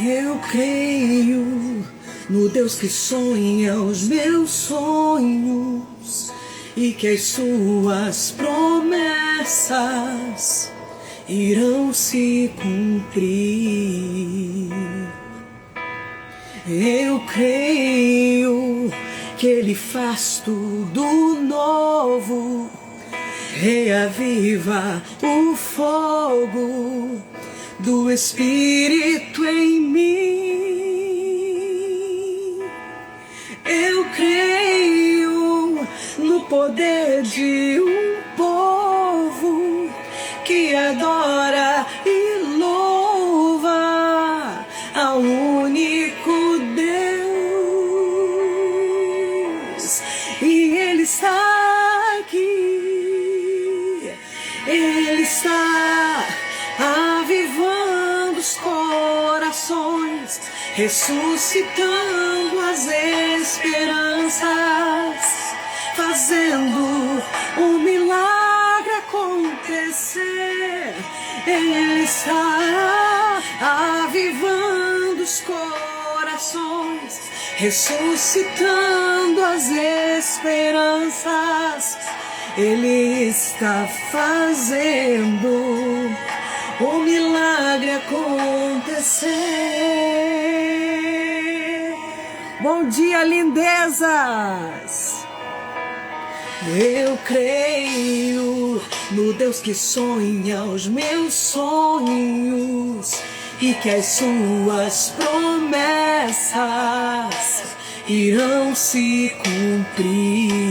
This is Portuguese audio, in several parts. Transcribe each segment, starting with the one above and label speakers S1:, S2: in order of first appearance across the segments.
S1: Eu creio no Deus que sonha os meus sonhos e que as suas promessas irão se cumprir. Eu creio que Ele faz tudo novo, reaviva o fogo do Espírito em mim. Eu creio no poder de um povo que adora e louva ao único Deus. E Ele está aqui, Ele está avivando os corações, ressuscitando as esperanças, fazendo um milagre acontecer. Ele está avivando os corações, ressuscitando as esperanças. Ele está fazendo o milagre acontecer. Bom dia, lindezas! Eu creio no Deus que sonha os meus sonhos e que as suas promessas irão se cumprir.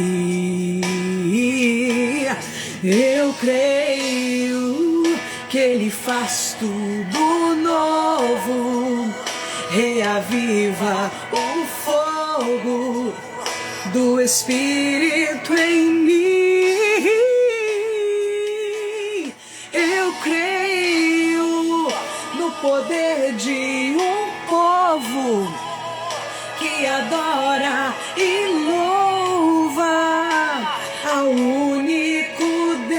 S1: Eu creio que Ele faz tudo novo, reaviva o fogo do Espírito em mim. Eu creio no poder de um povo que adora e louva ao único Deus.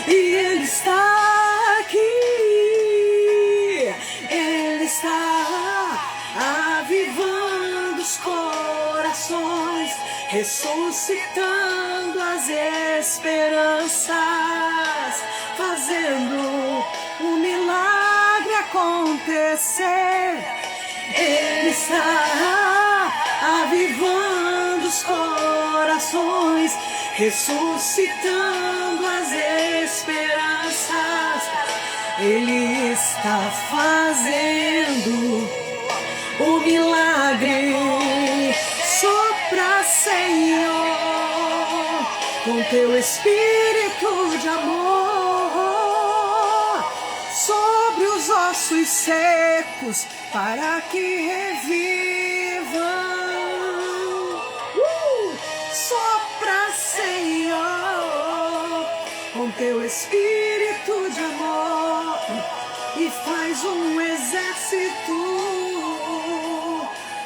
S1: E Ele está aqui, Ele está avivando os corações, ressuscitando as esperanças, fazendo um milagre acontecer. Ele está avivando os corações, ressuscitando as esperanças. Ele está fazendo o milagre. Sopra, Senhor, com teu espírito de amor sobre os ossos secos, para que revivam. Sopra, Senhor, com teu espírito de amor e faz um exército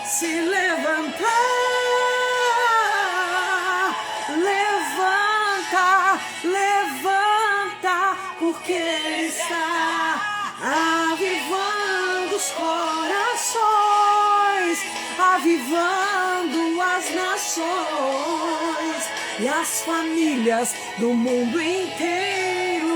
S1: se levantar. Levanta, levanta, porque Ele está avivando os corações, avivando as nações e as famílias do mundo inteiro.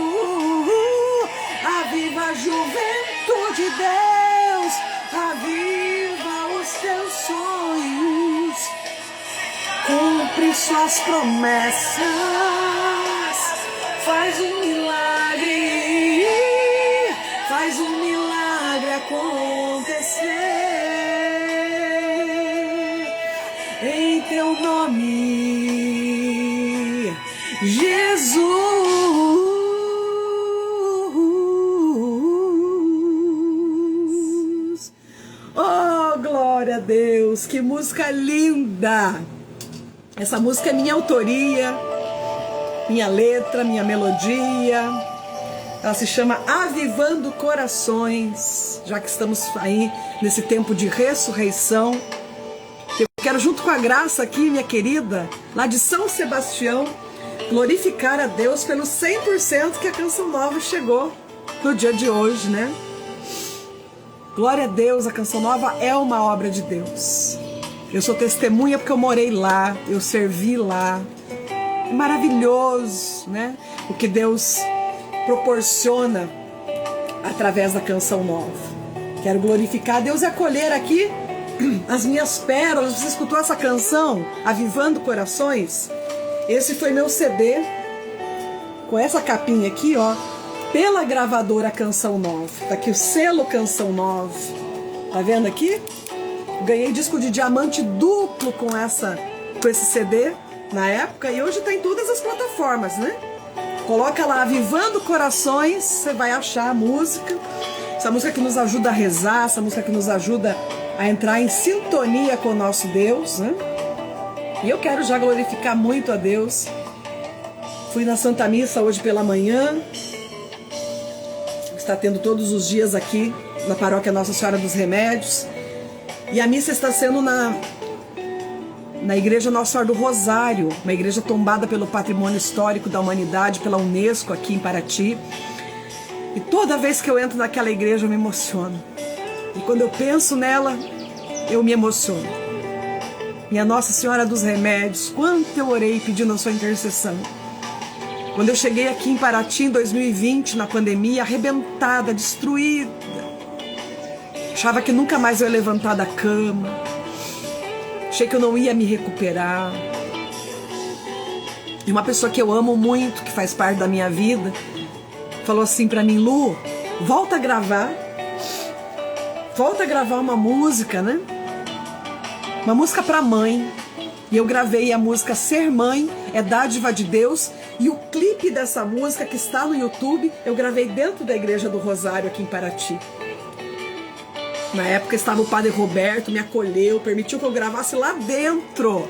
S1: Aviva a juventude de Deus, aviva os teus sonhos, cumpre suas promessas, faz um milagre, faz um milagre acontecer, em teu nome, Jesus. Oh, glória a Deus, que música linda! Essa música é minha autoria, minha letra, minha melodia. Ela se chama Avivando Corações, já que estamos aí nesse tempo de ressurreição. Eu quero, junto com a Graça aqui, minha querida, lá de São Sebastião, glorificar a Deus pelo 100% que a Canção Nova chegou. no dia de hoje, né? Glória a Deus, a Canção Nova é uma obra de Deus. Eu sou testemunha porque eu morei lá, eu servi lá. É maravilhoso, né? O que Deus proporciona através da Canção Nova. Quero glorificar a Deus e acolher aqui as minhas pérolas. Você escutou essa canção, Avivando Corações? Esse foi meu CD, com essa capinha aqui, ó, pela gravadora Canção Nova. Tá aqui o selo Canção Nova. Tá vendo aqui? Ganhei disco de diamante duplo com esse CD na época e hoje tá em todas as plataformas, né? Coloca lá Avivando Corações, você vai achar a música. Essa música que nos ajuda a rezar, essa música que nos ajuda a entrar em sintonia com o nosso Deus, né? E eu quero já glorificar muito a Deus. Fui na Santa Missa hoje pela manhã. Está tendo todos os dias aqui na paróquia Nossa Senhora dos Remédios. E a missa está sendo na igreja Nossa Senhora do Rosário, uma igreja tombada pelo Patrimônio Histórico da Humanidade, pela Unesco aqui em Paraty. E toda vez que eu entro naquela igreja eu me emociono. E quando eu penso nela, eu me emociono. Minha Nossa Senhora dos Remédios, quanto eu orei pedindo a sua intercessão. Quando eu cheguei aqui em Paraty em 2020, na pandemia, arrebentada, destruída, achava que nunca mais eu ia levantar da cama, achei que eu não ia me recuperar. E uma pessoa que eu amo muito, que faz parte da minha vida, falou assim pra mim: Lu, volta a gravar uma música, né? Uma música pra mãe. E eu gravei a música Ser Mãe é Dádiva de Deus. E o clipe dessa música, que está no YouTube, eu gravei dentro da Igreja do Rosário aqui em Paraty. Na época estava o Padre Roberto, me acolheu, permitiu que eu gravasse lá dentro.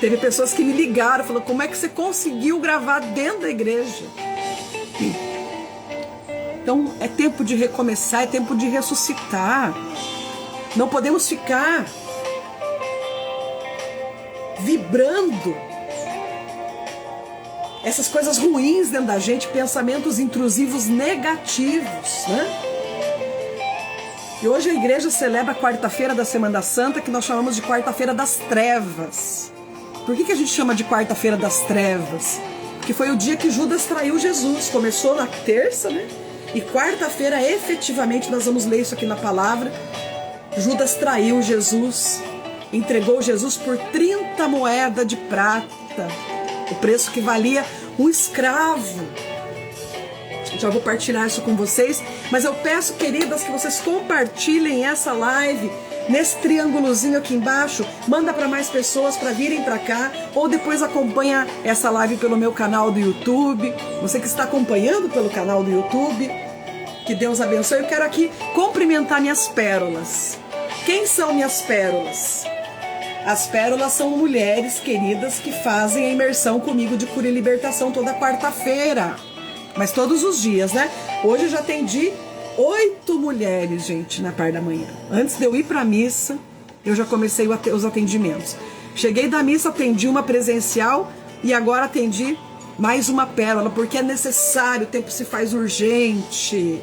S1: Teve pessoas que me ligaram, falaram: como é que você conseguiu gravar dentro da igreja? Então é tempo de recomeçar, é tempo de ressuscitar. Não podemos ficar vibrando essas coisas ruins dentro da gente, pensamentos intrusivos negativos, né? E hoje a igreja celebra a quarta-feira da Semana Santa, que nós chamamos de quarta-feira das trevas. Por que a gente chama de quarta-feira das trevas? Porque foi o dia que Judas traiu Jesus. Começou na terça, né? E quarta-feira, efetivamente, nós vamos ler isso aqui na palavra. Judas traiu Jesus, entregou Jesus por 30 moedas de prata, o preço que valia um escravo. Já vou partilhar isso com vocês, mas eu peço, queridas, que vocês compartilhem essa live nesse triângulozinho aqui embaixo. Manda para mais pessoas para virem para cá, ou depois acompanha essa live pelo meu canal do YouTube. Você que está acompanhando pelo canal do YouTube, que Deus abençoe. Eu quero aqui cumprimentar minhas pérolas. Quem são minhas pérolas? As pérolas são mulheres queridas que fazem a imersão comigo de cura e libertação toda quarta-feira. Mas todos os dias, né? Hoje eu já atendi 8 mulheres, gente, na parte da manhã. Antes de eu ir para a missa, eu já comecei os atendimentos. Cheguei da missa, atendi uma presencial e agora atendi mais uma pérola, porque é necessário, o tempo se faz urgente.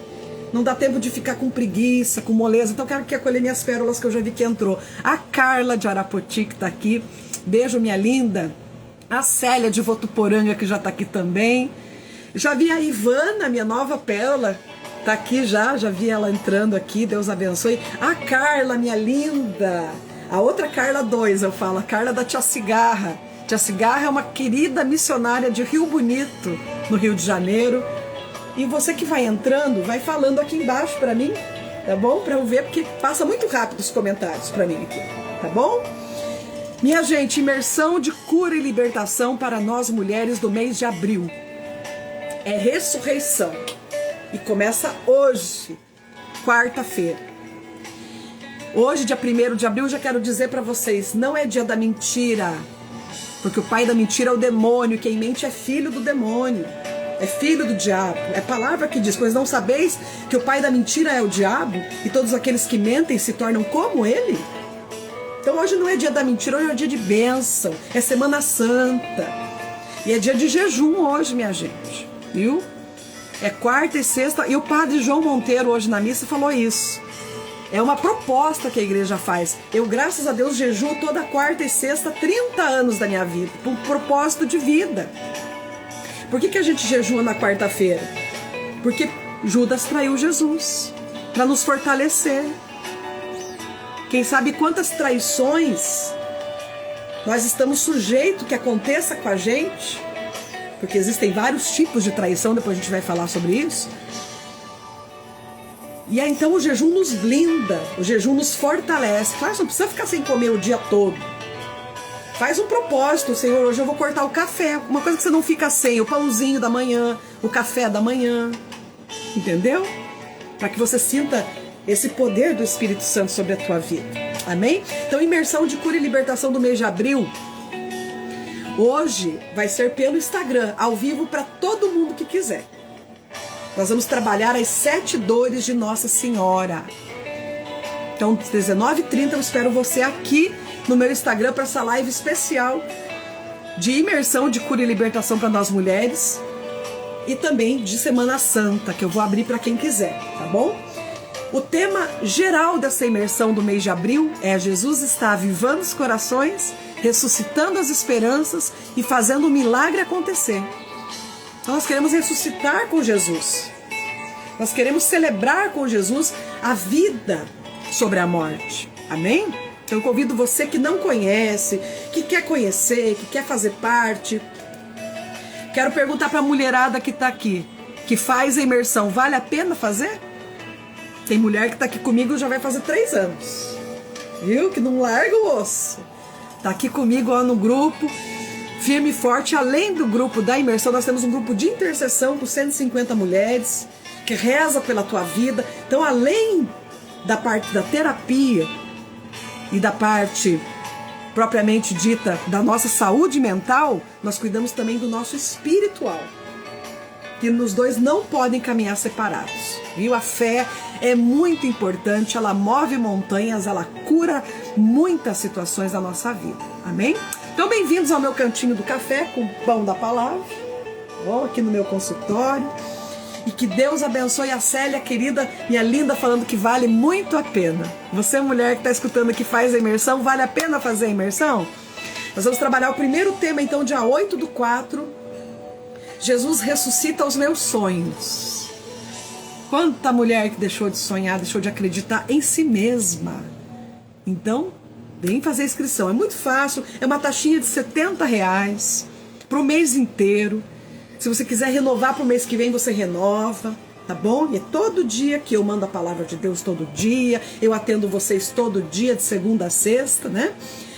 S1: Não dá tempo de ficar com preguiça, com moleza. Então eu quero que acolher minhas pérolas, que eu já vi que entrou. A Carla de Arapoti, que tá aqui. Beijo, minha linda. A Célia de Votuporanga, que já tá aqui também. Já vi a Ivana, minha nova pérola. Tá aqui já vi ela entrando aqui. Deus abençoe. A Carla, minha linda. A outra Carla 2, eu falo. A Carla da Tia Cigarra. Tia Cigarra é uma querida missionária de Rio Bonito, no Rio de Janeiro. E você que vai entrando, vai falando aqui embaixo pra mim, tá bom? Pra eu ver, porque passa muito rápido os comentários pra mim aqui, tá bom? Minha gente, imersão de cura e libertação para nós mulheres do mês de abril. É ressurreição. E começa hoje, quarta-feira. Hoje, dia 1º de abril, já quero dizer pra vocês, não é dia da mentira. Porque o pai da mentira é o demônio, quem mente é filho do demônio. É filho do diabo. É a palavra que diz: pois não sabeis que o pai da mentira é o diabo, e todos aqueles que mentem se tornam como ele? Então hoje não é dia da mentira, hoje é dia de bênção, é Semana Santa. E é dia de jejum hoje, minha gente, viu? É quarta e sexta. E o padre João Monteiro hoje na missa falou isso. É uma proposta que a igreja faz. Eu, graças a Deus, jejuo toda quarta e sexta 30 anos da minha vida, por um propósito de vida. Por que a gente jejua na quarta-feira? Porque Judas traiu Jesus, para nos fortalecer. Quem sabe quantas traições nós estamos sujeitos que aconteça com a gente, porque existem vários tipos de traição, depois a gente vai falar sobre isso. E aí, então o jejum nos blinda, o jejum nos fortalece. Claro, não precisa ficar sem comer o dia todo. Faz um propósito, Senhor, hoje eu vou cortar o café. Uma coisa que você não fica sem, o pãozinho da manhã, o café da manhã. Entendeu? Para que você sinta esse poder do Espírito Santo sobre a tua vida. Amém? Então, imersão de cura e libertação do mês de abril. Hoje vai ser pelo Instagram, ao vivo para todo mundo que quiser. Nós vamos trabalhar as 7 dores de Nossa Senhora. Então, 19h30, eu espero você aqui no meu Instagram para essa live especial de imersão de cura e libertação para nós mulheres e também de Semana Santa, que eu vou abrir para quem quiser, tá bom? O tema geral dessa imersão do mês de abril é: Jesus está avivando os corações, ressuscitando as esperanças e fazendo o milagre acontecer. Então, nós queremos ressuscitar com Jesus. Nós queremos celebrar com Jesus a vida sobre a morte. Amém? Então eu convido você que não conhece, que quer conhecer, que quer fazer parte. Quero perguntar para a mulherada que está aqui, que faz a imersão, vale a pena fazer? Tem mulher que está aqui comigo já vai fazer 3 anos. Viu? Que não larga o osso. Está aqui comigo ó, no grupo, firme e forte. Além do grupo da imersão, nós temos um grupo de intercessão com 150 mulheres que reza pela tua vida. Então, além da parte da terapia e da parte propriamente dita da nossa saúde mental, nós cuidamos também do nosso espiritual, que nos dois não podem caminhar separados, viu? A fé é muito importante, ela move montanhas, ela cura muitas situações da nossa vida, amém? Então, bem-vindos ao meu cantinho do café com o pão da palavra, bom, aqui no meu consultório. E que Deus abençoe a Célia, querida, minha linda, falando que vale muito a pena. Você, mulher que está escutando que faz a imersão, vale a pena fazer a imersão? Nós vamos trabalhar o primeiro tema, então, dia 8/4. Jesus ressuscita os meus sonhos. Quanta mulher que deixou de sonhar, deixou de acreditar em si mesma. Então, vem fazer a inscrição. É muito fácil, é uma taxinha de R$70 para o mês inteiro. Se você quiser renovar para o mês que vem, você renova, tá bom? E é todo dia que eu mando a palavra de Deus, todo dia. Eu atendo vocês todo dia, de segunda a sexta, né?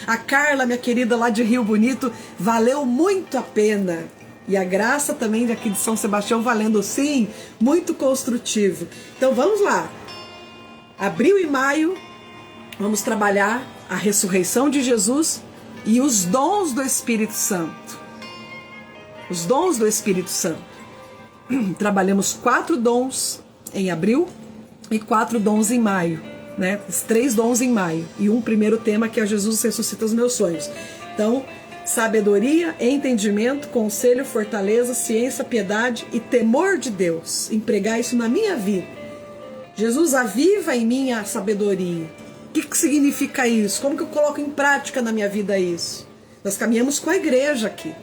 S1: A Carla, minha querida, lá de Rio Bonito, valeu muito a pena. E a Graça também, daqui de São Sebastião, valendo sim, muito construtivo. Então vamos lá. Abril e maio, vamos trabalhar a ressurreição de Jesus e os dons do Espírito Santo. Os dons do Espírito Santo. Trabalhamos 4 dons em abril e 4 dons em maio, né? Os 3 dons em maio e um primeiro tema que é Jesus ressuscita os meus sonhos. Então, sabedoria, entendimento, conselho, fortaleza, ciência, piedade e temor de Deus. Empregar isso na minha vida. Jesus, aviva em mim a sabedoria. O que significa isso? Como que eu coloco em prática na minha vida isso? Nós caminhamos com a igreja aqui.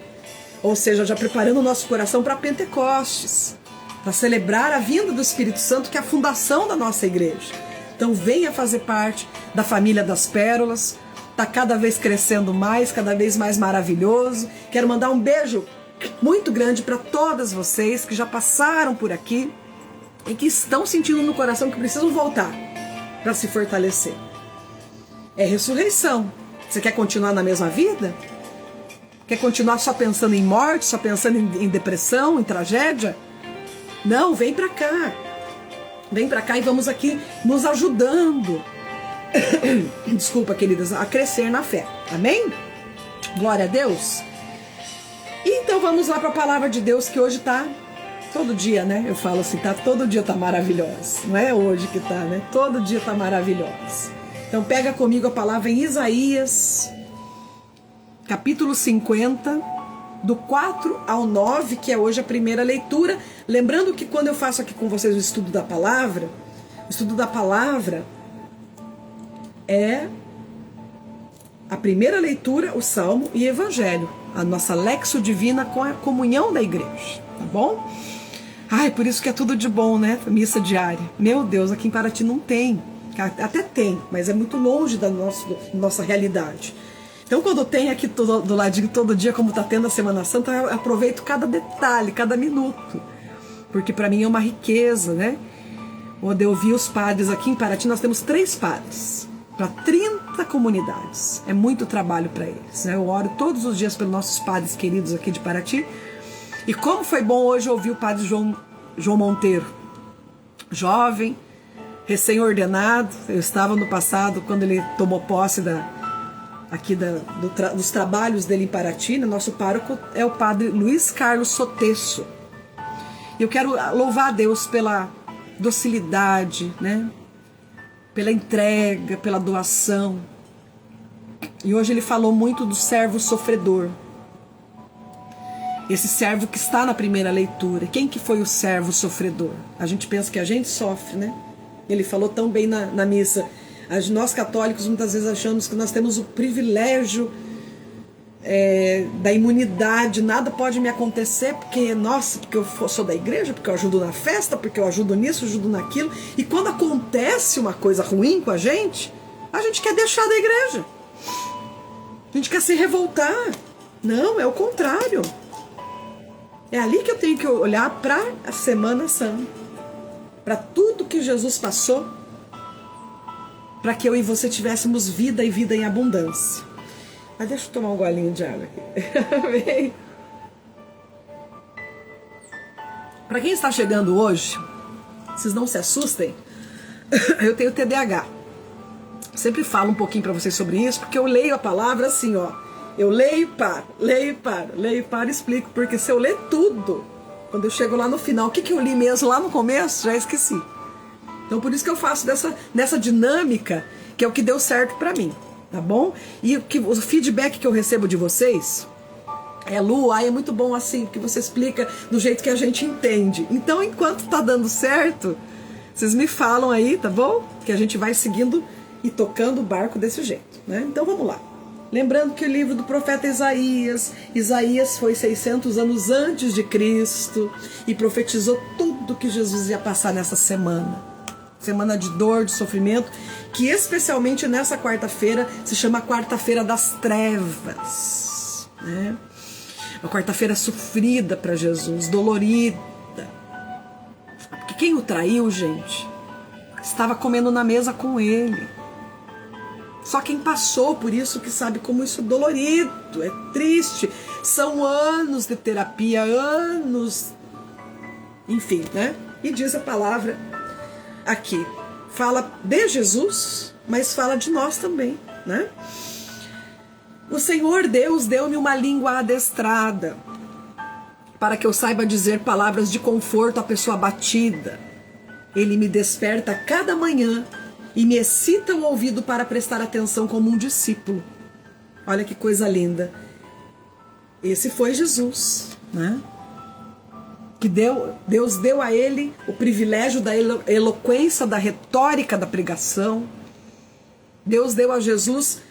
S1: Ou seja, já preparando o nosso coração para Pentecostes, para celebrar a vinda do Espírito Santo, que é a fundação da nossa igreja. Então venha fazer parte da família das pérolas, está cada vez crescendo mais, cada vez mais maravilhoso. Quero mandar um beijo muito grande para todas vocês que já passaram por aqui e que estão sentindo no coração que precisam voltar para se fortalecer. É ressurreição. Você quer continuar na mesma vida? Quer continuar só pensando em morte, só pensando em depressão, em tragédia? Não, vem pra cá. Vem pra cá e vamos aqui nos ajudando. Desculpa, queridas, a crescer na fé. Amém? Glória a Deus. E então vamos lá para a palavra de Deus, que hoje tá todo dia, né? Eu falo assim, todo dia tá maravilhosa. Não é hoje que tá, né? Todo dia tá maravilhosa. Então pega comigo a palavra em Isaías, capítulo 50, do 4 ao 9, que é hoje a primeira leitura. Lembrando que quando eu faço aqui com vocês o estudo da palavra é a primeira leitura, o Salmo e Evangelho, a nossa Lexio Divina com a comunhão da igreja, tá bom? Ai, por isso que é tudo de bom, né? Missa diária. Meu Deus, aqui em Paraty não tem. Até tem, mas é muito longe da nossa realidade. Então, quando tem aqui do ladinho todo dia, como está tendo a Semana Santa, eu aproveito cada detalhe, cada minuto. Porque para mim é uma riqueza, né? Quando eu vi os padres aqui em Paraty, nós temos 3 padres para 30 comunidades. É muito trabalho para eles, né? Eu oro todos os dias pelos nossos padres queridos aqui de Paraty. E como foi bom hoje ouvir o padre João Monteiro, jovem, recém-ordenado. Eu estava no passado, quando ele tomou posse dos trabalhos dele em Paraty, né? Nosso pároco é o padre Luiz Carlos Sotesso. Eu quero louvar a Deus pela docilidade, né? Pela entrega, pela doação. E hoje ele falou muito do servo sofredor. Esse servo que está na primeira leitura. Quem que foi o servo sofredor? A gente pensa que a gente sofre, né? Ele falou tão bem na missa. Nós católicos muitas vezes achamos que nós temos o privilégio da imunidade, nada pode me acontecer porque, nossa, porque eu sou da igreja, porque eu ajudo na festa, porque eu ajudo nisso, ajudo naquilo. E quando acontece uma coisa ruim com a gente quer deixar da igreja. A gente quer se revoltar. Não, é o contrário. É ali que eu tenho que olhar para a Semana Santa, para tudo que Jesus passou, para que eu e você tivéssemos vida e vida em abundância. Mas deixa eu tomar um golinho de água aqui. Para quem está chegando hoje, vocês não se assustem, eu tenho TDAH. Sempre falo um pouquinho para vocês sobre isso, porque eu leio a palavra assim, ó. Eu leio e paro, explico, porque se eu ler tudo, quando eu chego lá no final, o que eu li mesmo lá no começo, já esqueci. Então por isso que eu faço nessa dinâmica, que é o que deu certo para mim, tá bom? E o feedback que eu recebo de vocês Lu, é muito bom assim, porque você explica do jeito que a gente entende. Então enquanto tá dando certo, vocês me falam aí, tá bom? Que a gente vai seguindo e tocando o barco desse jeito, né? Então vamos lá. Lembrando que o livro do profeta Isaías foi 600 anos antes de Cristo e profetizou tudo que Jesus ia passar nessa semana. Semana de dor, de sofrimento, que especialmente nessa quarta-feira se chama Quarta-feira das Trevas, né? Uma quarta-feira sofrida para Jesus, dolorida. Porque quem o traiu, gente, estava comendo na mesa com ele. Só quem passou por isso que sabe como isso é dolorido, é triste. São anos de terapia, anos... Enfim, né? E diz a palavra aqui. Fala de Jesus, mas fala de nós também, né? O Senhor Deus deu-me uma língua adestrada, para que eu saiba dizer palavras de conforto à pessoa abatida. Ele me desperta a cada manhã e me excita o ouvido para prestar atenção como um discípulo. Olha que coisa linda. Esse foi Jesus, né? Que Deus deu a ele o privilégio da eloquência, da retórica da pregação. Deus deu a Jesus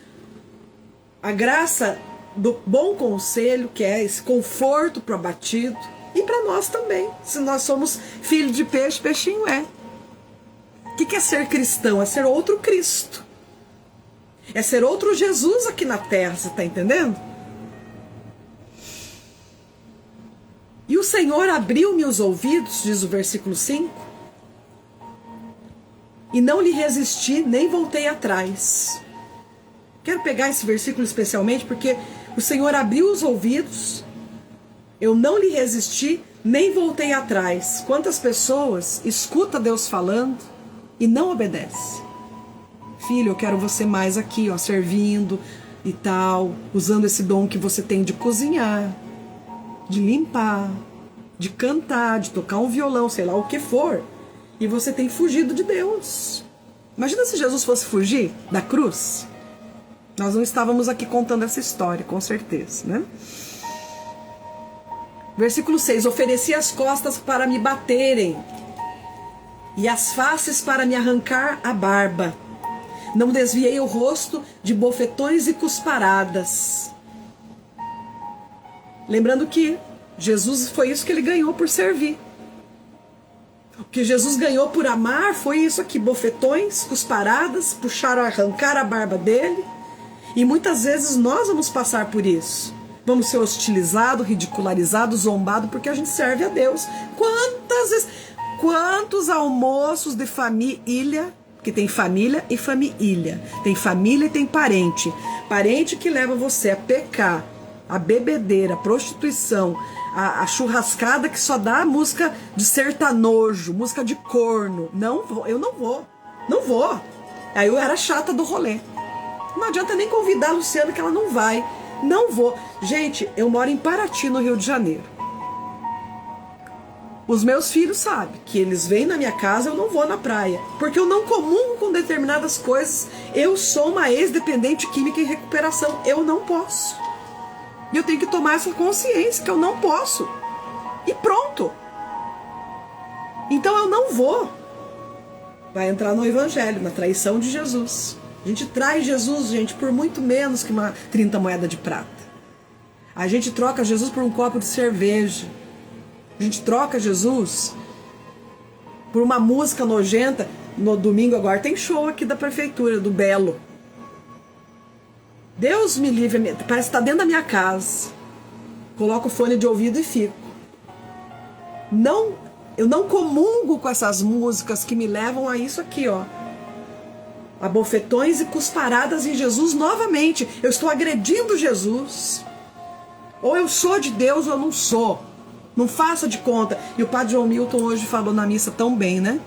S1: a graça do bom conselho, que é esse conforto para o abatido. E para nós também. Se nós somos filho de peixe, peixinho é. O que é ser cristão? É ser outro Cristo. É ser outro Jesus aqui na terra, você está entendendo? E o Senhor abriu-me os ouvidos, diz o versículo 5, e não lhe resisti, nem voltei atrás. Quero pegar esse versículo especialmente porque o Senhor abriu os ouvidos, eu não lhe resisti, nem voltei atrás. Quantas pessoas escutam Deus falando e não obedece? Filho, eu quero você mais aqui, ó, servindo e tal, usando esse dom que você tem de cozinhar, de limpar, de cantar, de tocar um violão, sei lá o que for, e você tem fugido de Deus. Imagina se Jesus fosse fugir da cruz. Nós não estávamos aqui contando essa história, com certeza, né? Versículo 6. Ofereci as costas para me baterem e as faces para me arrancar a barba. Não desviei o rosto de bofetões e cusparadas. Lembrando que Jesus foi isso que ele ganhou por servir. O que Jesus ganhou por amar foi isso aqui: bofetões, cusparadas, puxaram, arrancar a barba dele. E muitas vezes nós vamos passar por isso. Vamos ser hostilizados, ridicularizados, zombados, porque a gente serve a Deus. Quantas vezes, quantos almoços de família, que tem família e família, tem família e tem parente, parente que leva você a pecar, a bebedeira, a prostituição, a churrascada que só dá música de sertanojo, música de corno. Não vou, eu não vou. Aí eu era chata do rolê. Não adianta nem convidar a Luciana que ela não vai. Não vou. Gente, eu moro em Paraty, no Rio de Janeiro. Os meus filhos sabem que eles vêm na minha casa, eu não vou na praia. Porque eu não comungo com determinadas coisas. Eu sou uma ex-dependente química em recuperação. Eu não posso. E eu tenho que tomar essa consciência que eu não posso. E pronto. Então eu não vou. Vai entrar no Evangelho, na traição de Jesus. A gente trai Jesus, gente, por muito menos que uma 30 moedas de prata. A gente troca Jesus por um copo de cerveja. A gente troca Jesus por uma música nojenta. No domingo agora tem show aqui da prefeitura, do Belo. Deus me livre, parece que está dentro da minha casa. Coloco o fone de ouvido e fico. Eu não comungo com essas músicas que me levam a isso aqui, ó. A bofetões e cusparadas em Jesus novamente. Eu estou agredindo Jesus. Ou eu sou de Deus ou eu não sou. Não faça de conta. E o padre João Milton hoje falou na missa tão bem, né?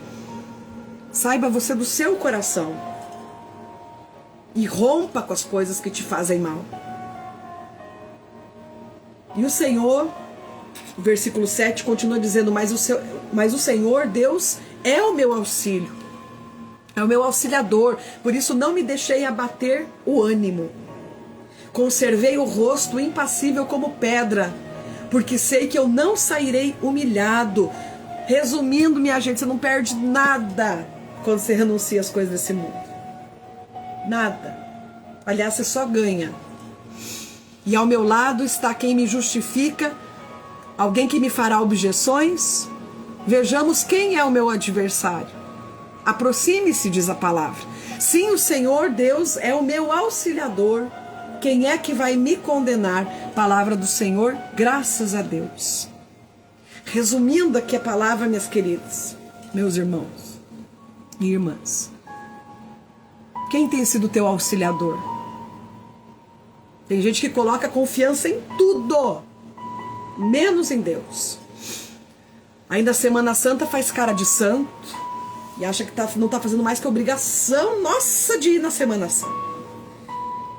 S1: Saiba você do seu coração. E rompa com as coisas que te fazem mal. E o Senhor, o versículo 7 continua dizendo: mas o Senhor Deus é o meu auxílio. É o meu auxiliador, por isso não me deixei abater o ânimo. Conservei o rosto impassível como pedra, porque sei que eu não sairei humilhado. Resumindo, minha gente, você não perde nada quando você renuncia às coisas desse mundo. Nada. Aliás, você só ganha. E ao meu lado está quem me justifica, alguém que me fará objeções. Vejamos quem é o meu adversário. Aproxime-se, diz a palavra. Sim, o Senhor Deus é o meu auxiliador. Quem é que vai me condenar? Palavra do Senhor, graças a Deus. Resumindo aqui a palavra, minhas queridas, meus irmãos e irmãs. Quem tem sido teu auxiliador? Tem gente que coloca confiança em tudo, menos em Deus. Ainda a Semana Santa faz cara de santo e acha que não está fazendo mais que obrigação nossa de ir na Semana Santa.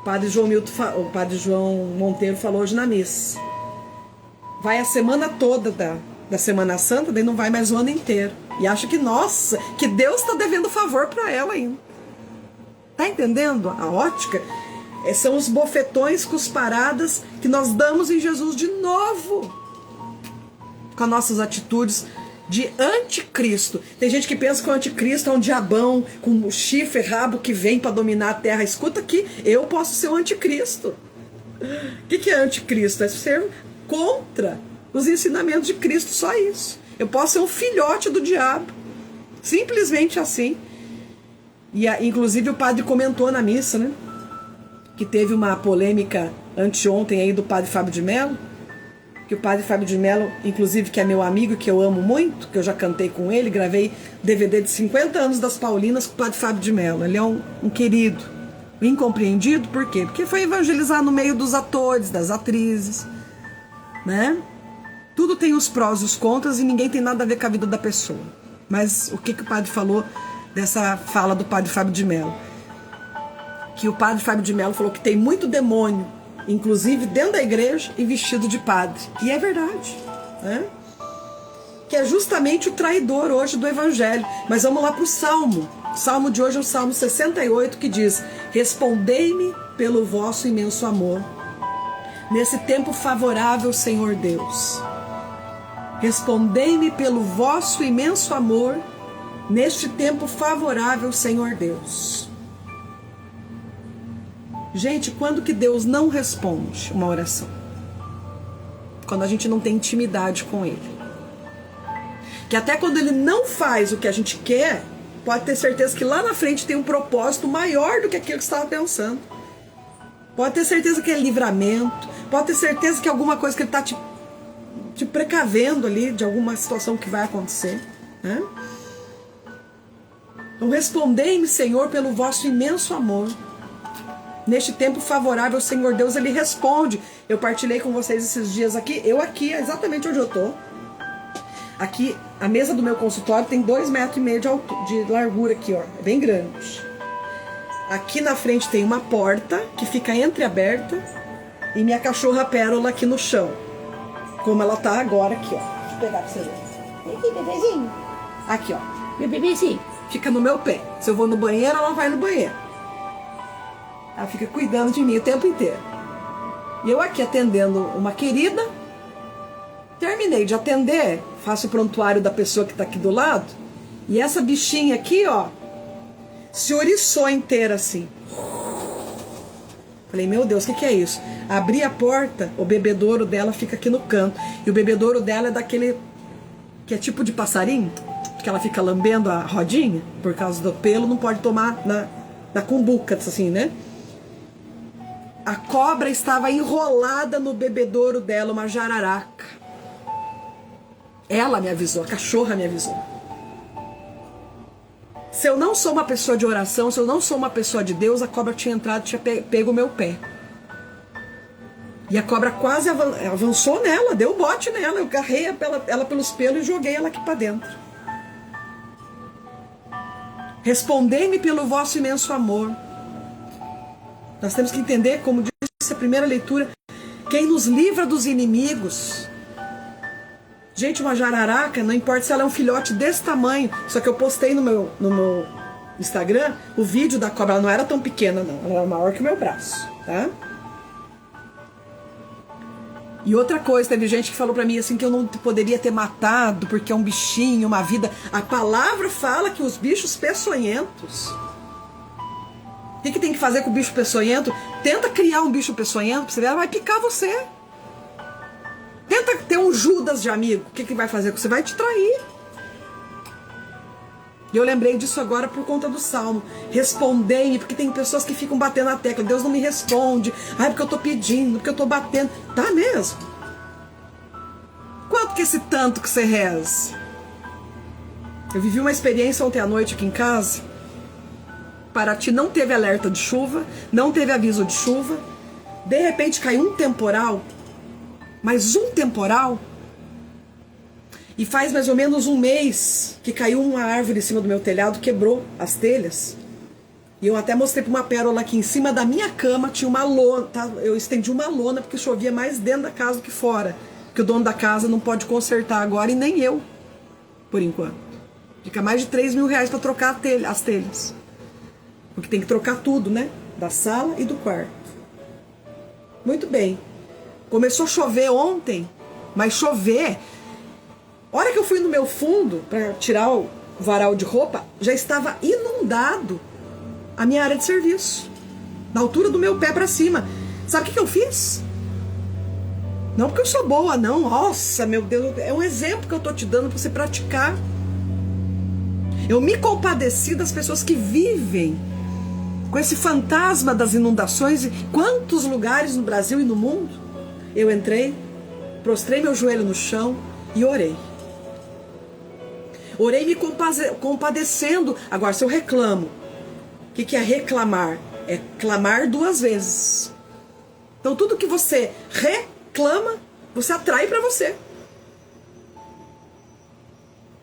S1: O padre João Monteiro falou hoje na missa. Vai a semana toda da Semana Santa, daí não vai mais o ano inteiro. E acha que, nossa, que Deus está devendo favor para ela ainda. Tá entendendo a ótica? São os bofetões, cusparadas que nós damos em Jesus de novo. Com as nossas atitudes de anticristo. Tem gente que pensa que o anticristo é um diabão com um chifre, rabo que vem para dominar a terra. Escuta aqui, eu posso ser o anticristo. O que é anticristo? É ser contra os ensinamentos de Cristo, só isso. Eu posso ser um filhote do diabo. Simplesmente assim. E inclusive o padre comentou na missa, né? Que teve uma polêmica anteontem aí do padre Fábio de Mello, que o padre Fábio de Mello, inclusive, que é meu amigo, que eu amo muito, que eu já cantei com ele, gravei DVD de 50 anos das Paulinas com o padre Fábio de Mello. Ele é um querido, incompreendido, por quê? Porque foi evangelizar no meio dos atores, das atrizes, né? Tudo tem os prós e os contras e ninguém tem nada a ver com a vida da pessoa. Mas o que o padre falou dessa fala do padre Fábio de Mello? Que o padre Fábio de Mello falou que tem muito demônio, inclusive dentro da igreja e vestido de padre. E é verdade, né? Que é justamente o traidor hoje do evangelho. Mas vamos lá para o Salmo. O Salmo de hoje é o Salmo 68, que diz: respondei-me pelo vosso imenso amor. Nesse tempo favorável, Senhor Deus. Respondei-me pelo vosso imenso amor neste tempo favorável, Senhor Deus. Gente, quando que Deus não responde uma oração? Quando a gente não tem intimidade com Ele. Que até quando Ele não faz o que a gente quer, pode ter certeza que lá na frente tem um propósito maior do que aquilo que você estava pensando. Pode ter certeza que é livramento. Pode ter certeza que é alguma coisa que Ele está te precavendo ali de alguma situação que vai acontecer, né? Então respondei-me, Senhor, pelo vosso imenso amor. Neste tempo favorável, Senhor Deus, Ele responde. Eu partilhei com vocês esses dias aqui, exatamente onde eu estou. Aqui, a mesa do meu consultório tem 2,5 metros de largura aqui, ó, é bem grande. Aqui na frente tem uma porta que fica entreaberta e minha cachorra Pérola aqui no chão. Como ela tá agora aqui, ó. Deixa eu pegar pra você ver. Vem aqui, bebezinho. Aqui, ó. Meu bebezinho. Fica no meu pé. Se eu vou no banheiro, ela vai no banheiro. Ela fica cuidando de mim o tempo inteiro. E eu aqui atendendo uma querida. Terminei de atender. Faço o prontuário da pessoa que tá aqui do lado. E essa bichinha aqui, ó, se oriçou inteira assim. Falei, meu Deus, o que é isso? Abri a porta, o bebedouro dela fica aqui no canto. E o bebedouro dela é daquele que é tipo de passarinho, que ela fica lambendo a rodinha, por causa do pelo, não pode tomar na cumbuca, assim, né? A cobra estava enrolada no bebedouro dela, uma jararaca. Ela me avisou, a cachorra me avisou. Se eu não sou uma pessoa de oração, se eu não sou uma pessoa de Deus, a cobra tinha entrado e tinha pego o meu pé. E a cobra quase avançou nela, deu bote nela. Eu carrei ela pelos pelos e joguei ela aqui para dentro. Respondei-me pelo vosso imenso amor. Nós temos que entender, como disse a primeira leitura, quem nos livra dos inimigos. Gente, uma jararaca, não importa se ela é um filhote desse tamanho, só que eu postei no meu Instagram o vídeo da cobra. Ela não era tão pequena, não. Ela era maior que o meu braço, tá? E outra coisa, teve gente que falou pra mim assim que eu não poderia ter matado porque é um bichinho, uma vida. A palavra fala que os bichos peçonhentos. O que tem que fazer com o bicho peçonhento? Tenta criar um bicho peçonhento pra você ver, ela vai picar você. Tenta ter um Judas de amigo. O que vai fazer? Você vai te trair. E eu lembrei disso agora por conta do Salmo. Respondei-me, porque tem pessoas que ficam batendo na tecla. Deus não me responde. Ai, porque eu tô pedindo, porque eu tô batendo. Tá mesmo? Quanto que esse tanto que você reza? Eu vivi uma experiência ontem à noite aqui em casa. Paraty não teve alerta de chuva, não teve aviso de chuva. De repente caiu um temporal. Mas um temporal. E faz mais ou menos um mês que caiu uma árvore em cima do meu telhado, quebrou as telhas. E eu até mostrei para uma Pérola que em cima da minha cama tinha uma lona. Tá? Eu estendi uma lona porque chovia mais dentro da casa do que fora. Porque o dono da casa não pode consertar agora e nem eu, por enquanto. Fica mais de 3 mil reais para trocar as telhas. Porque tem que trocar tudo, né? Da sala e do quarto. Muito bem. Começou a chover ontem, mas chover... A hora que eu fui no meu fundo para tirar o varal de roupa, já estava inundado a minha área de serviço. Na altura do meu pé para cima. Sabe o que eu fiz? Não porque eu sou boa, não. Nossa, meu Deus, é um exemplo que eu tô te dando para você praticar. Eu me compadeci das pessoas que vivem com esse fantasma das inundações. E quantos lugares no Brasil e no mundo? Eu entrei, prostrei meu joelho no chão e orei. Orei me compadecendo. Agora, se eu reclamo, o que é reclamar? É clamar 2 vezes. Então, tudo que você reclama, você atrai para você.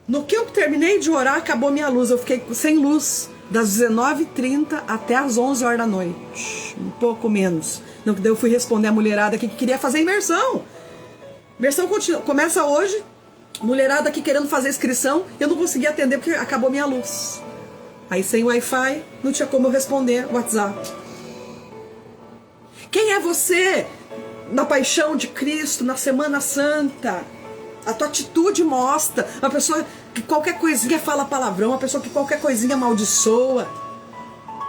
S1: No que eu terminei de orar, acabou minha luz. Eu fiquei sem luz das 19h30 até as 11 horas da noite. Um pouco menos. Não, daí eu fui responder a mulherada aqui que queria fazer imersão. Imersão começa hoje. Mulherada aqui querendo fazer inscrição. Eu não consegui atender porque acabou minha luz. Aí sem Wi-Fi, não tinha como eu responder WhatsApp. Quem é você na paixão de Cristo, na Semana Santa? A tua atitude mostra. Uma pessoa que qualquer coisinha fala palavrão, uma pessoa que qualquer coisinha amaldiçoa.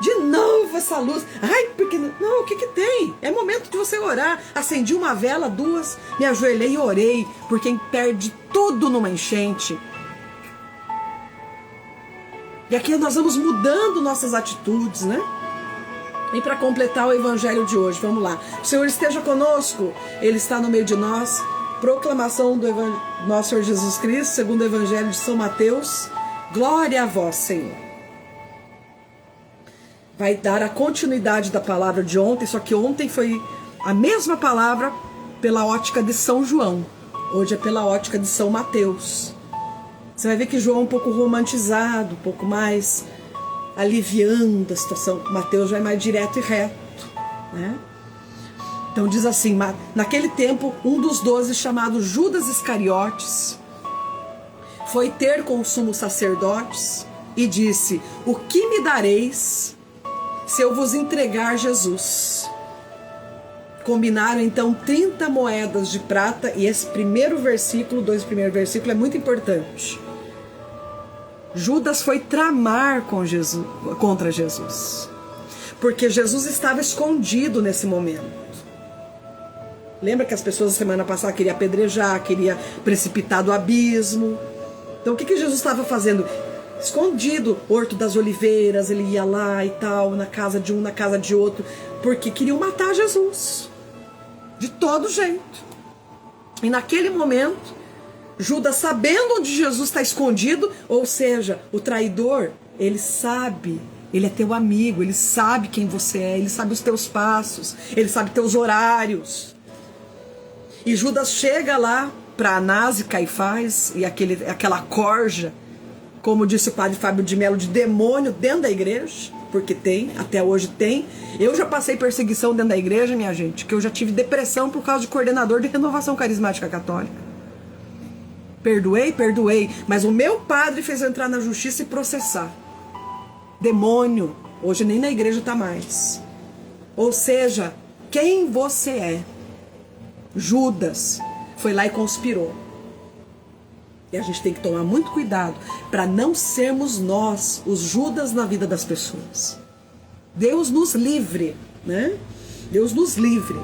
S1: De novo essa luz. Ai, porque... Não, o que que tem? É momento de você orar. Acendi uma vela, 2, me ajoelhei e orei. Por quem perde tudo numa enchente. E aqui nós vamos mudando nossas atitudes, né? E para completar o evangelho de hoje, vamos lá. O Senhor esteja conosco, Ele está no meio de nós. Proclamação do nosso Senhor Jesus Cristo, segundo o evangelho de São Mateus. Glória a vós, Senhor. Vai dar a continuidade da palavra de ontem, só que ontem foi a mesma palavra pela ótica de São João. Hoje é pela ótica de São Mateus. Você vai ver que João é um pouco romantizado, um pouco mais aliviando a situação. Mateus já é mais direto e reto, né? Então diz assim, naquele tempo, um dos 12, chamado Judas Iscariotes, foi ter com os sumos sacerdotes e disse: o que me dareis se eu vos entregar Jesus? Combinaram então 30 moedas de prata, e esse primeiro versículo, 2 primeiros versículos, é muito importante. Judas foi tramar contra Jesus, porque Jesus estava escondido nesse momento. Lembra que as pessoas na semana passada queriam apedrejar, queriam precipitar do abismo? Então o que Jesus estava fazendo? Escondido, Horto das Oliveiras, ele ia lá e tal, na casa de um, na casa de outro, porque queriam matar Jesus, de todo jeito. E naquele momento, Judas, sabendo onde Jesus está escondido, ou seja, o traidor, ele sabe, ele é teu amigo, ele sabe quem você é, ele sabe os teus passos, ele sabe teus horários. E Judas chega lá para Anás e Caifás e aquela corja, como disse o padre Fábio de Mello, de demônio dentro da igreja, porque tem, até hoje tem. Eu já passei perseguição dentro da igreja, minha gente, que eu já tive depressão por causa de coordenador de renovação carismática católica. Perdoei, mas o meu padre fez eu entrar na justiça e processar. Demônio, hoje nem na igreja está mais. Ou seja, quem você é? Judas foi lá e conspirou. E a gente tem que tomar muito cuidado para não sermos nós os Judas na vida das pessoas. Deus nos livre, né? Deus nos livre.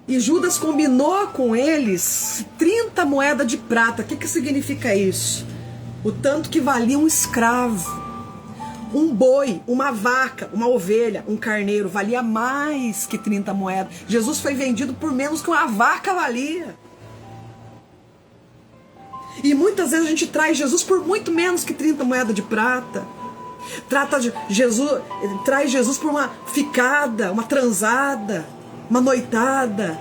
S1: E Judas combinou com eles 30 moedas de prata. O que significa isso? O tanto que valia um escravo. Um boi, uma vaca, uma ovelha, um carneiro valia mais que 30 moedas. Jesus foi vendido por menos que uma vaca valia. E muitas vezes a gente traz Jesus por muito menos que 30 moedas de prata. Traz Jesus por uma ficada, uma transada, uma noitada.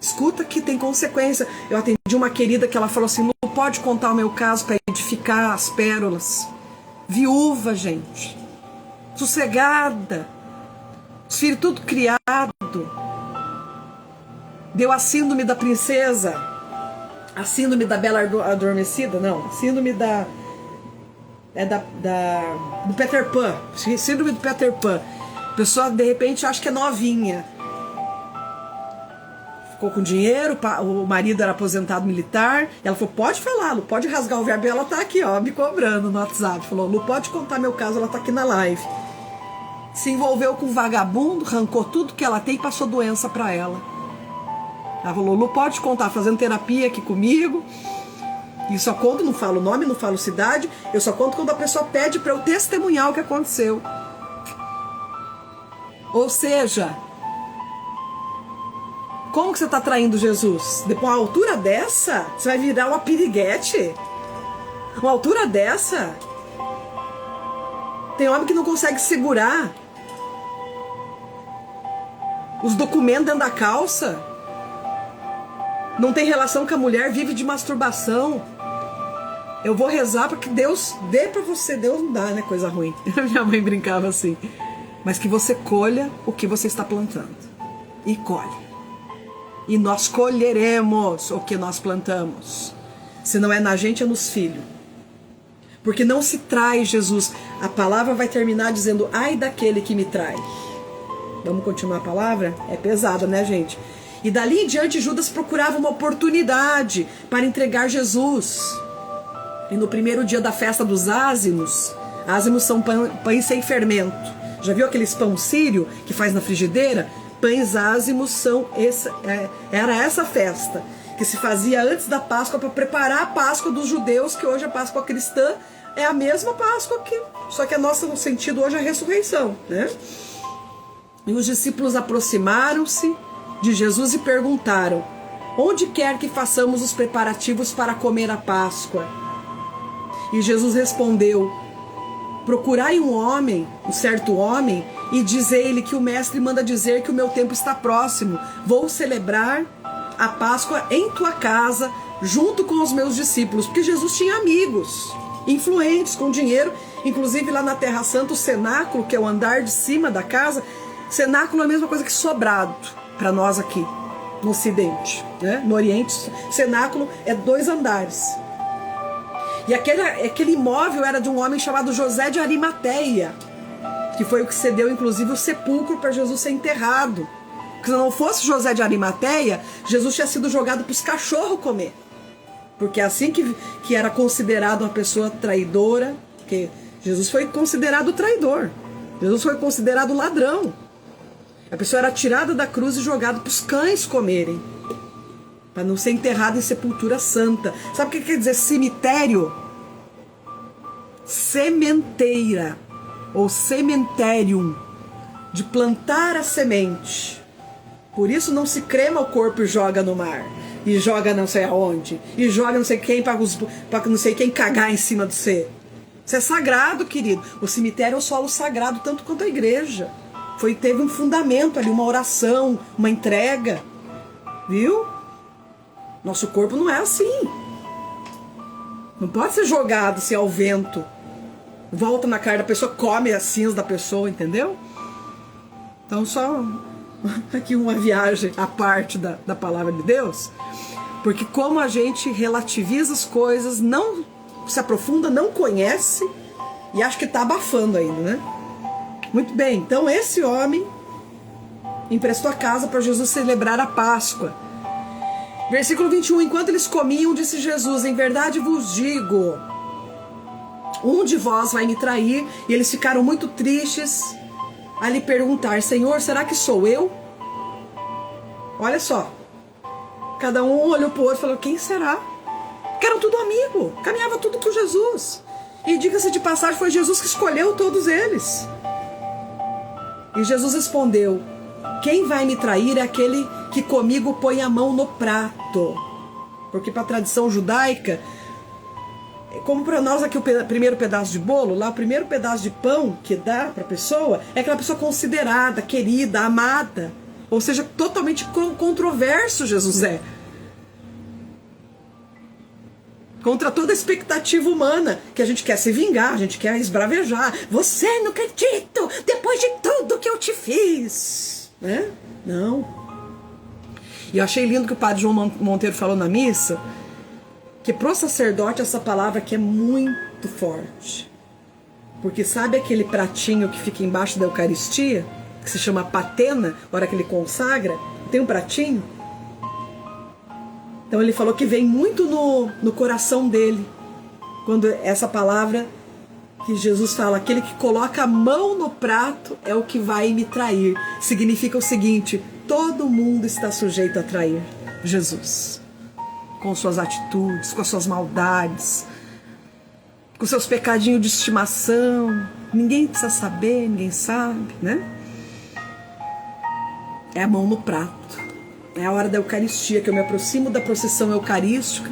S1: Escuta que tem consequência. Eu atendi uma querida que ela falou assim: não pode contar o meu caso para edificar as pérolas. Viúva, gente. Sossegada. Os filhos tudo criado. Deu a síndrome da princesa. A síndrome da bela adormecida? Não. A síndrome da... do Peter Pan. Síndrome do Peter Pan. A pessoa, de repente, acha que é novinha. Ficou com dinheiro, o marido era aposentado militar. Ela falou: pode falar, Lu, pode rasgar o verbo. E ela tá aqui, ó, me cobrando no WhatsApp. Falou: Lu, pode contar meu caso, ela tá aqui na live. Se envolveu com um vagabundo, arrancou tudo que ela tem e passou doença pra ela. Ela falou: Lu, pode contar, fazendo terapia aqui comigo. E só conto, não falo nome, não falo cidade. Eu só conto quando a pessoa pede pra eu testemunhar o que aconteceu. Ou seja, como que você está traindo Jesus? Depois, uma altura dessa, você vai virar uma piriguete? Uma altura dessa? Tem homem que não consegue segurar os documentos dentro da calça. Não tem relação com a mulher, vive de masturbação. Eu vou rezar para que Deus dê para você. Deus não dá, né? Coisa ruim. Minha mãe brincava assim. Mas que você colha o que você está plantando. E colhe. E nós colheremos o que nós plantamos. Se não é na gente, é nos filhos. Porque não se trai Jesus. A palavra vai terminar dizendo: ai daquele que me trai. Vamos continuar a palavra? É pesada, né, gente? E dali em diante Judas procurava uma oportunidade para entregar Jesus. E no primeiro dia da festa dos ázimos são pães sem fermento. Já viu aqueles pão sírio que faz na frigideira? Pães ázimos era essa festa que se fazia antes da Páscoa para preparar a Páscoa dos judeus, que hoje a Páscoa cristã é a mesma Páscoa que, só que a nossa no sentido hoje é a ressurreição, né? E os discípulos aproximaram-se de Jesus e perguntaram: onde quer que façamos os preparativos para comer a Páscoa? E Jesus respondeu: procurai um certo homem, e diz-lhe que o mestre manda dizer que o meu tempo está próximo. Vou celebrar a Páscoa em tua casa, junto com os meus discípulos. Porque Jesus tinha amigos influentes, com dinheiro. Inclusive lá na Terra Santa, o cenáculo, que é o andar de cima da casa, cenáculo é a mesma coisa que sobrado para nós aqui no Ocidente, né? No Oriente, cenáculo é 2 andares. E aquele imóvel era de um homem chamado José de Arimateia, que foi o que cedeu inclusive o sepulcro para Jesus ser enterrado. Porque se não fosse José de Arimateia, Jesus tinha sido jogado para os cachorros comer. Porque é assim que era considerado uma pessoa traidora, porque Jesus foi considerado traidor, Jesus foi considerado ladrão. A pessoa era tirada da cruz e jogada para os cães comerem, para não ser enterrado em sepultura santa. Sabe o que quer dizer cemitério? Sementeira ou cementerium, de plantar a semente. Por isso não se crema o corpo e joga no mar, e joga não sei aonde, e joga não sei quem para não sei quem cagar em cima de você. Isso é sagrado, querido. O cemitério é o solo sagrado, tanto quanto a igreja. Teve um fundamento ali, uma oração, uma entrega. Viu? Nosso corpo não é assim. Não pode ser jogado assim ao vento. Volta na cara da pessoa, come as cinzas da pessoa, entendeu? Então só aqui uma viagem à parte da palavra de Deus. Porque como a gente relativiza as coisas, não se aprofunda, não conhece e acha que está abafando ainda, né? Muito bem, então esse homem emprestou a casa para Jesus celebrar a Páscoa. Versículo 21, enquanto eles comiam, disse Jesus: em verdade vos digo, um de vós vai me trair. E eles ficaram muito tristes a lhe perguntar: Senhor, será que sou eu? Olha só, cada um olhou para o outro e falou: quem será? Porque eram tudo amigo, caminhava tudo com Jesus. E diga-se de passagem, foi Jesus que escolheu todos eles. E Jesus respondeu: quem vai me trair é aquele que comigo põe a mão no prato. Porque para a tradição judaica, como para nós aqui o primeiro pedaço de bolo, lá o primeiro pedaço de pão que dá para a pessoa é aquela pessoa considerada, querida, amada. Ou seja, totalmente controverso Jesus é. Contra toda a expectativa humana, que a gente quer se vingar, a gente quer esbravejar. Você, não acredito, depois de tudo que eu te fiz. Né? Não. E eu achei lindo que o padre João Monteiro falou na missa, que pro sacerdote essa palavra aqui é muito forte. Porque sabe aquele pratinho que fica embaixo da Eucaristia, que se chama patena, na hora que ele consagra, tem um pratinho? Então ele falou que vem muito no coração dele, quando essa palavra que Jesus fala, aquele que coloca a mão no prato é o que vai me trair. Significa o seguinte: todo mundo está sujeito a trair Jesus. Com suas atitudes, com as suas maldades, com seus pecadinhos de estimação. Ninguém precisa saber, ninguém sabe, né? É a mão no prato. É a hora da Eucaristia, que eu me aproximo da procissão eucarística.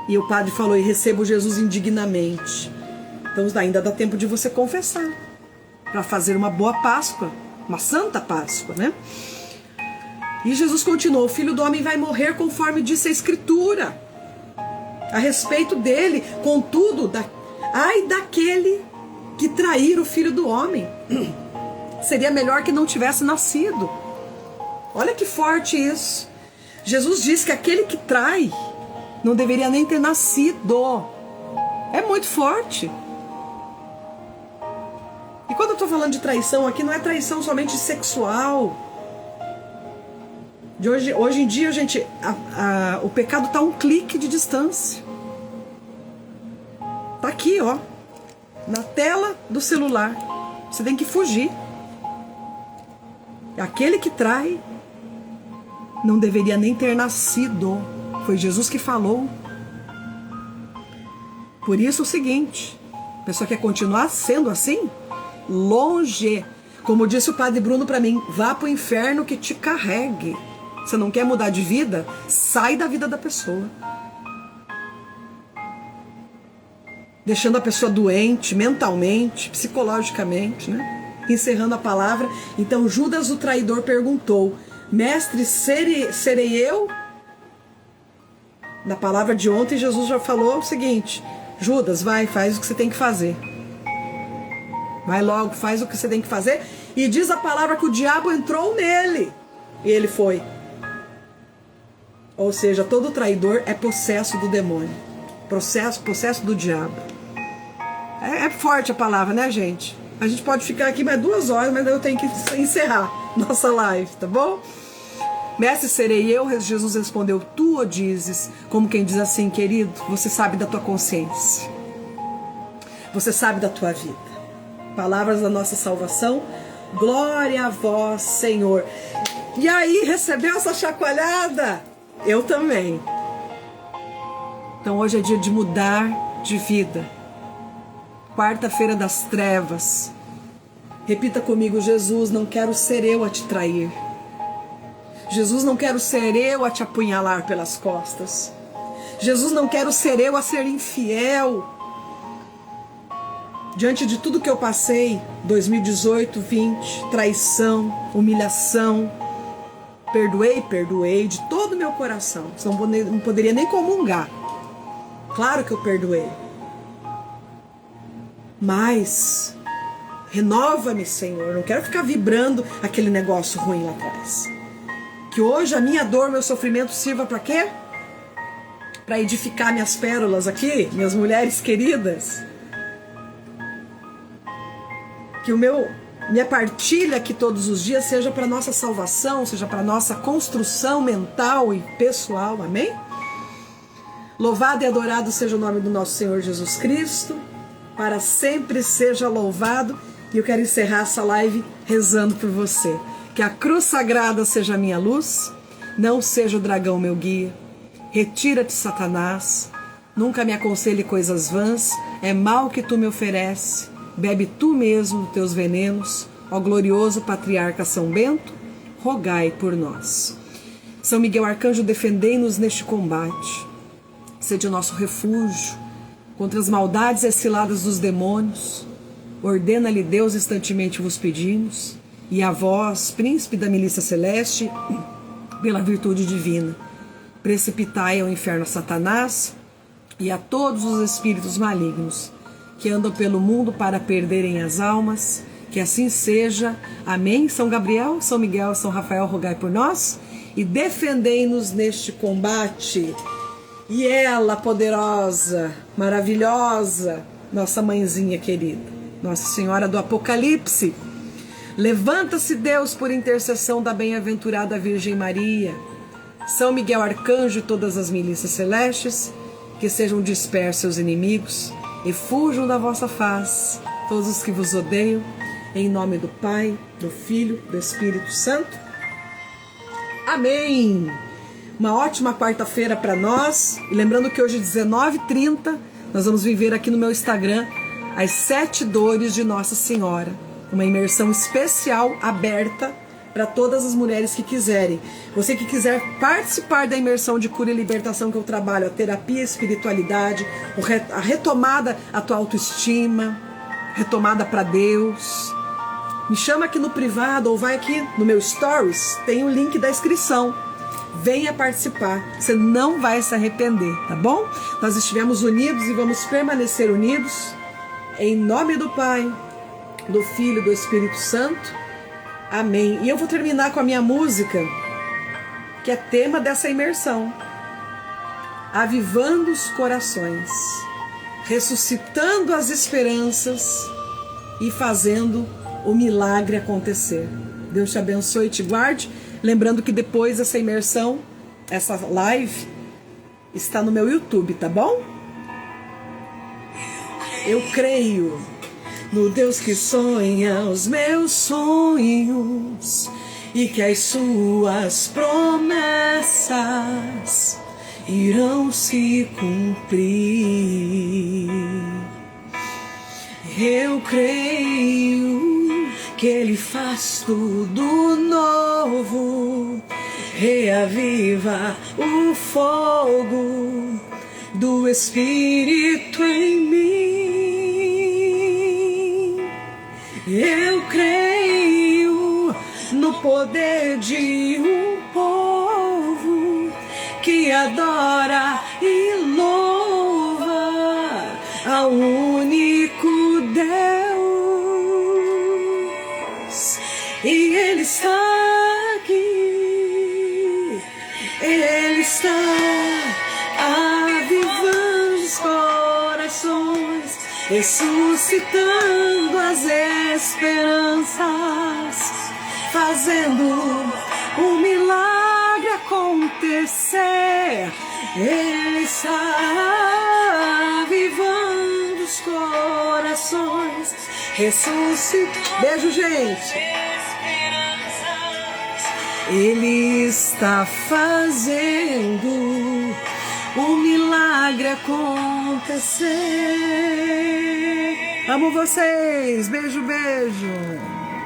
S1: E o padre falou: e recebo Jesus indignamente. Então ainda dá tempo de você confessar, para fazer uma boa Páscoa, uma santa Páscoa, né? E Jesus continuou: o Filho do Homem vai morrer conforme disse a Escritura a respeito dele. Contudo, ai daquele que trair o Filho do Homem. Seria melhor que não tivesse nascido. Olha que forte isso. Jesus diz que aquele que trai não deveria nem ter nascido. É muito forte. E quando eu estou falando de traição aqui, não é traição somente sexual. Hoje em dia, gente, o pecado está a um clique de distância. Está aqui, ó, na tela do celular. Você tem que fugir. Aquele que trai não deveria nem ter nascido. Foi Jesus que falou. Por isso o seguinte, a pessoa quer continuar sendo assim? Longe. Como disse o Padre Bruno para mim, vá para o inferno que te carregue. Você não quer mudar de vida? Sai da vida da pessoa. Deixando a pessoa doente mentalmente, psicologicamente, né? Encerrando a palavra. Então Judas o traidor perguntou: mestre, serei eu? Na palavra de ontem Jesus já falou o seguinte: Judas, vai, faz o que você tem que fazer. Vai logo, faz o que você tem que fazer. E diz a palavra que o diabo entrou nele. E ele foi. Ou seja, todo traidor é possesso do demônio. Possesso do diabo. É forte a palavra, né, gente? A gente pode ficar aqui mais 2 horas, mas eu tenho que encerrar nossa live, tá bom? Mestre, serei eu? Jesus respondeu: tu o dizes. Como quem diz assim: querido, você sabe da tua consciência. Você sabe da tua vida. Palavras da nossa salvação. Glória a vós, Senhor. E aí, recebeu essa chacoalhada? Eu também. Então hoje é dia de mudar de vida. Quarta-feira das trevas. Repita comigo: Jesus, não quero ser eu a te trair. Jesus, não quero ser eu a te apunhalar pelas costas. Jesus, não quero ser eu a ser infiel. Diante de tudo que eu passei, 2018, 20, traição, humilhação, perdoei de todo o meu coração. Não poderia nem comungar. Claro que eu perdoei. Mas renova-me, Senhor. Não quero ficar vibrando aquele negócio ruim lá atrás. Que hoje a minha dor, meu sofrimento sirva para quê? Para edificar minhas pérolas aqui, minhas mulheres queridas. Que minha partilha aqui todos os dias seja para nossa salvação, seja para nossa construção mental e pessoal. Amém? Louvado e adorado seja o nome do nosso Senhor Jesus Cristo. Para sempre seja louvado. E eu quero encerrar essa live rezando por você. Que a cruz sagrada seja a minha luz, não seja o dragão meu guia. Retira-te, Satanás. Nunca me aconselhe coisas vãs. É mal que tu me ofereces. Bebe tu mesmo teus venenos. Ó glorioso patriarca São Bento, rogai por nós. São Miguel Arcanjo, defendei-nos neste combate. Sede o nosso refúgio contra as maldades e ciladas dos demônios. Ordena-lhe Deus, instantemente vos pedimos. E a vós, príncipe da milícia celeste, pela virtude divina, precipitai ao inferno a Satanás e a todos os espíritos malignos que andam pelo mundo para perderem as almas. Que assim seja. Amém. São Gabriel, São Miguel, São Rafael, rogai por nós e defendei-nos neste combate. E ela, poderosa, maravilhosa, nossa mãezinha querida, Nossa Senhora do Apocalipse, levanta-se, Deus, por intercessão da bem-aventurada Virgem Maria, São Miguel Arcanjo e todas as milícias celestes, que sejam dispersos seus inimigos e fujam da vossa face todos os que vos odeiam, em nome do Pai, do Filho, do Espírito Santo. Amém! Uma ótima quarta-feira para nós. E lembrando que hoje, 19h30, nós vamos viver aqui no meu Instagram as 7 dores de Nossa Senhora. Uma imersão especial, aberta para todas as mulheres que quiserem. Você que quiser participar da imersão de cura e libertação que eu trabalho, a terapia, a espiritualidade, a retomada à tua autoestima, retomada para Deus, me chama aqui no privado ou vai aqui no meu stories, tem o link da inscrição. Venha participar, você não vai se arrepender, tá bom? Nós estivemos unidos e vamos permanecer unidos, em nome do Pai, do Filho e do Espírito Santo. Amém. E eu vou terminar com a minha música, que é tema dessa imersão. Avivando os corações, ressuscitando as esperanças e fazendo o milagre acontecer. Deus te abençoe e te guarde. Lembrando que depois essa imersão, essa live, está no meu YouTube, tá bom? Eu creio no Deus que sonha os meus sonhos e que as suas promessas irão se cumprir. Eu creio que Ele faz tudo novo, reaviva o fogo do Espírito em mim. Eu creio no poder de um povo que adora e louva ao único Deus. E Ele está aqui, Ele está avivando os corações, ressuscitando as esperanças, fazendo um milagre acontecer. Ele está avivando os corações, ressuscitando. Beijo, gente. Ele está fazendo um milagre acontecer. Amo vocês. Beijo, beijo.